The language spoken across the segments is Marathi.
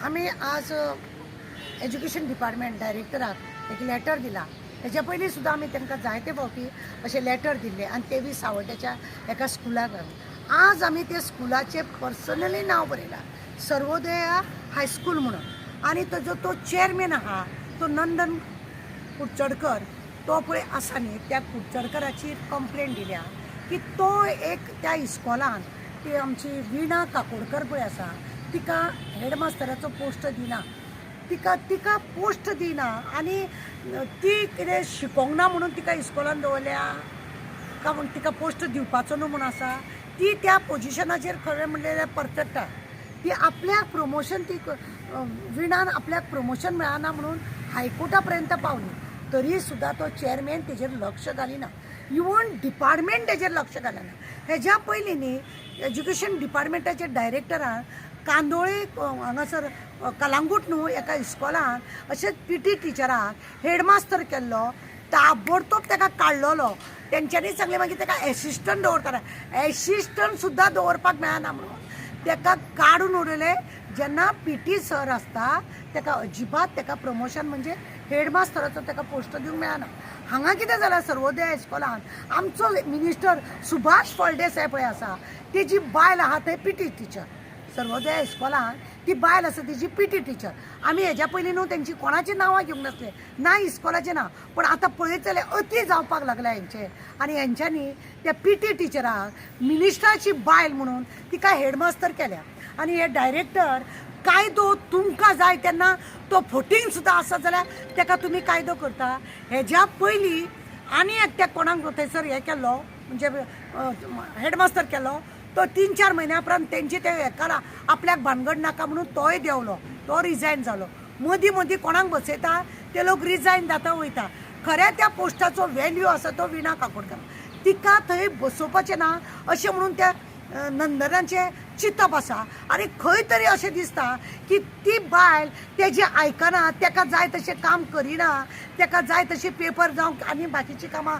आम्ही आज एज्युकेशन डिपार्टमेंट डायरेक्टराक एक लेटर दिला. त्याच्या पयलीं सुद्दां आमी तांकां जायते फावटी अशें लेटर दिल्ले आनी तेवूय सावड्ड्याच्या एका स्कुलाक. आज आमी त्या स्कुलाचें पर्सनली नांव बरयलां, सर्वोदया हायस्कूल म्हणून. आनी ताजो तो चेअरमॅन आहा तो नंदन कुडचडकर, तो पळय आसा न्ही, त्या कुडचडकराची कंप्लेंट दिल्या की तो एक त्या इस्कॉलान ती आमची विणा काकोडकर पळय आसा, तिका हेडमास्टराचो पोस्ट दिना, तिका पोस्ट दिना आनी ती कितें शिकोंक ना म्हणून तिका इस्कॉलान दवरल्या का म्हूण तिका पोस्ट दिवपाचो न्हू म्हूण आसा. ती त्या पोजिशनाचेर खरें म्हणल्यार परतडटा. ती आपल्याक प्रमोशन, ती विणान आपल्याक प्रमोशन मेळना म्हणून हायकोर्टा पर्यंत पावली, तरी सुद्दां तो चेअरमॅन तेजेर लक्ष घालिना. इवन डिपार्टमेंट तेजेर लक्ष घालना. हेज्या पयलीं न्ही एज्युकेशन डिपार्टमेंटाचे डायरेक्टरान कांदोळे हांगासर कलांगूट न्हू एका इस्कॉलान अशेंच पीटी टिचराक हेडमास्टर केल्लो, ताबडतोब ताका काडलोलो. तेंच्यांनी सांगलें मागीर ताका एसिस्टंट दवरताले, एसिस्टंट सुद्दां दवरपाक मेळना म्हणून ताका काडून उडयलें. जेन्ना पीटी सर आसता ताका अजिबात ताका प्रमोशन म्हणजे हेडमास्टराचो ताका पोस्ट दिवंक मेळना. हांगा कितें जालां सर्वोदय इस्कॉलान आमचो मिनिस्टर सुभाष फळदेसाय पळय आसा, तेजी बायल आहा थंय पीटी टिचर. सर्वोदय इस्कॉलान ती बायल आसा तिची पीटी टिचर. आमी हेज्या पयलीं न्हू तेंची कोणाची नांवां घेवंक नासले, ना इस्कॉलाचें नांव. पण आतां पळयत जाल्यार अती जावपाक लागल्या हेंचें. आनी हेंच्यांनी त्या पीटी टिचराक मिनिस्टराची बायल म्हणून तिका हेडमास्टर केल्या. आनी हे डायरेक्टर कायदो तुमकां जाय तेन्ना तो फोटींग सुद्दां आसा जाल्यार ताका तुमी कायदो करता. हेज्या पयलीं आनी एकट्या कोणाक थंयसर हें केल्लो म्हणजे हेडमास्टर केल्लो, तो 3-4 म्हयन्या उपरांत तेंचे ते हेकारा आपल्याक भानगड नाका म्हणून तोय देंवलो, तो रिजायन जालो. मदीं मदीं कोणाक बसयता ते लोक रिजायन जाता वयता. खऱ्या त्या पोस्टाचो वॅल्यू आसा तो विणा काकोडकर, तिका थंय बसोवपाचें ना अशें म्हणून त्या नंदनाचें चिंतप आसा. आनी खंय तरी अशें दिसता की ती बायल तेजें आयकना, ताका जाय तशें काम करिना, ताका जाय तशी पेपर जावं आनी बाकीचीं कामां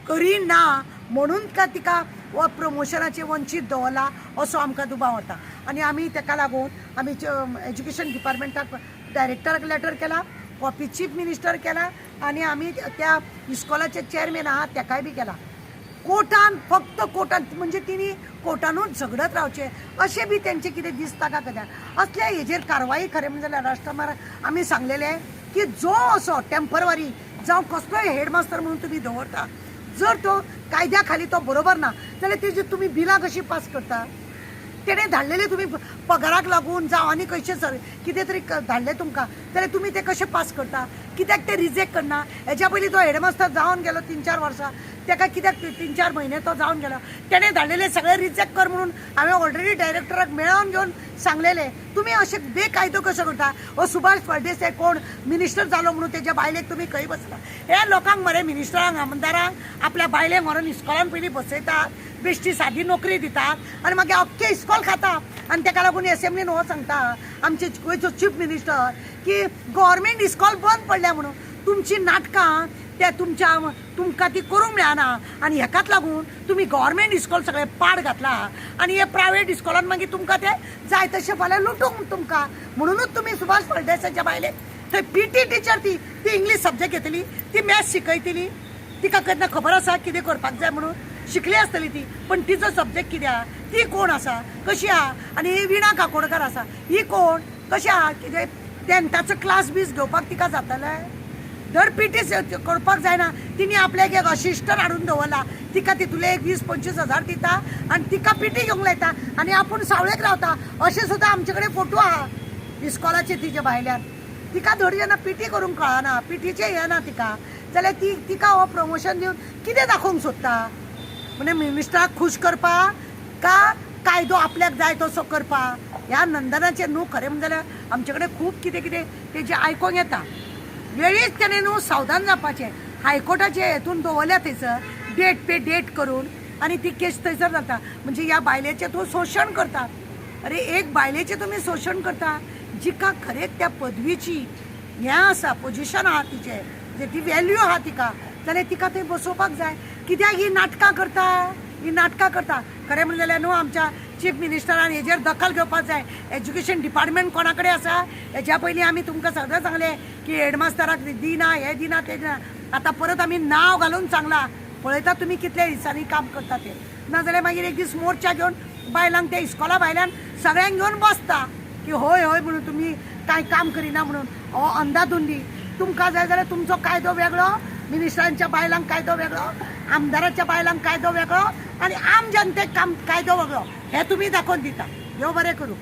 करिना म्हणून तिका व प्रमोशनाचे वंचीत दवरला असो आमकां दुबाव वता. आनी आमी ताका लागून आमी एज्युकेशन डिपार्टमेंटाक डायरेक्टराक लेटर केला, कॉपी चीफ मिनिस्टर केला, आनी आमी त्या इस्कॉलाचे चेअरमॅन आहात ताकाय बी केला. कोर्टान, फक्त कोर्टान म्हणजे तिणी कोर्टानूच झगडत रावचे अशें बी तेंचें कितें दिसता का कद्या. असल्या हेजेर कारवाई खरें म्हणजे जाल्यार राष्ट्रमार आमी सांगलेलें की जो असो टेम्पररी जावं कसलोय हेडमास्टर म्हणून तुमी दवरता, जर तो कायद्या खाली तो बरोबर ना जाल्यार तेजी तुमी बिलां कशी पास करता. तेणें धाडलेले तुमी पगाराक लागून जावं आनी खंयचे सर कितें तरी धाडले तुमकां जाल्यार तुमी ते कशे पास करता, कित्याक ते रिजेक्ट करना. हेज्या पयलीं तो हेडमास्टर जावन गेलो 3-4 वर्सां, ताका कित्याक 3-4 म्हयने तो जावन गेलो. तेणें धाडलेले सगळे रिजेक्ट कर म्हणून हांवें ऑलरेडी डायरेक्टराक मेळोवन घेवन सांगलेले. तुमी अशें बेकायदो कसो करता. हो सुभाष फळदेसाय कोण मिनिस्टर जालो म्हणून तेज्या बायलेक तुमी खंय बसला. हे लोकांक मरे मिनिस्टरांक आमदारांक आपल्या बायलेक व्हरून इस्कॉलान पयलीं बसयतात, बेश्टी सादी नोकरी दितात आनी मागीर अख्खे इस्कॉल खाता. आनी ताका लागून एसेंब्लीन हो सांगता आमचे गोंयचो चीफ मिनिस्टर की गव्हर्मेंट इस्कॉल बंद पडल्या म्हणून. तुमची नाटकां त्या तुमकां ती करूंक मेळना आनी हेकाच लागून तुमी गव्हर्मेंट इस्कॉल सगळे पाड घातला आनी हे प्रायवेट इस्कॉलान मागीर तुमकां ते जाय तशें फाल्यां लुटूंक तुमकां. म्हणूनच तुमी सुभाष फळदेसायच्या बायलेक थंय पीटी टिचर ती इंग्लीश सब्जेक्ट घेतली, ती मॅथ्स शिकयतली. तिका केन्ना खबर आसा कितें करपाक जाय म्हणून, शिकली आसतली ती, पण तिचो सब्जेक्ट कितें आहा, ती कोण आसा, कशी आहा. आनी ही विणा काकोडकर आसा, ही कोण, कशी आहा, कितें 10थाचो क्लास बीस घेवपाक तिका जातलें. धर पीटी करपाक जायना, तिणी आपल्याक एक असिस्टंट हाडून दवरला, तिका तितूले एक 20-25 हजार दिता आनी तिका पीटी घेवंक लायता आनी आपूण सावळेक रावता. अशें सुद्दां आमचे कडेन फोटो आहा इस्कॉलाचे तिच्या भायल्यान. तिका धर जेन्ना पीटी करूंक कळना, पीटीचें हें ना तिका, जाल्यार तिका हो प्रमोशन दिवन कितें दाखोवंक सोदता. म्हणजे मिनिस्टराक खूश करपाक का कायदो आपल्याक जाय तसो करपाक. ह्या नंदनाचेर न्हू खरें म्हणजे जाल्यार आमचे कडेन खूब कितें कितें तेजें आयकोंक येता. वेळीच तेणें न्हू सावधान जावपाचें. हायकोर्टाचे हेतून दवरल्या थंयसर डेट पे डेट करून आनी ती केस थंयसर जाता. म्हणजे ह्या बायलेचें तूं शोशण करता. अरे एक बायलेचें तुमी शोशण करता जिका खरेंच त्या पदवीची हें आसा, पोजिशन आहा तिचें, म्हणजे ती वॅल्यू आहा तिका, जाल्यार तिका थंय बसोवपाक जाय. कित्याक ही नाटकां करता खरें म्हणजे जाल्यार न्हू आमच्या चीफ मिनिस्टरान हेजेर दखल घेवपाक जाय. एज्युकेशन डिपार्टमेंट कोणा कडेन आसा? हेच्या पयलीं आमी तुमकां सगळें सांगलें की हेडमास्टराक दिना, हे दिना, ते दिना. आतां परत आमी नांव घालून सांगलां. पळयता तुमी कितले दिसांनी काम करता ते. नाजाल्यार मागीर एक दीस मोर्चा घेवन बायलांक ते इस्कॉला भायल्यान सगळ्यांक घेवन बसता की होय होय म्हणून तुमी कांय काम करिना म्हणून. हो अंधाधुंदी. तुमकां जाय जाल्यार तुमचो कायदो वेगळो, मिनिस्टरांच्या बायलांक कायदो वेगळो, आमदाराच्या बायलांक कायदो वेगळो आणि आम जनतेक कायदो वेगळो. हे तुमी दाखोवन दिता. देव बरें करूं.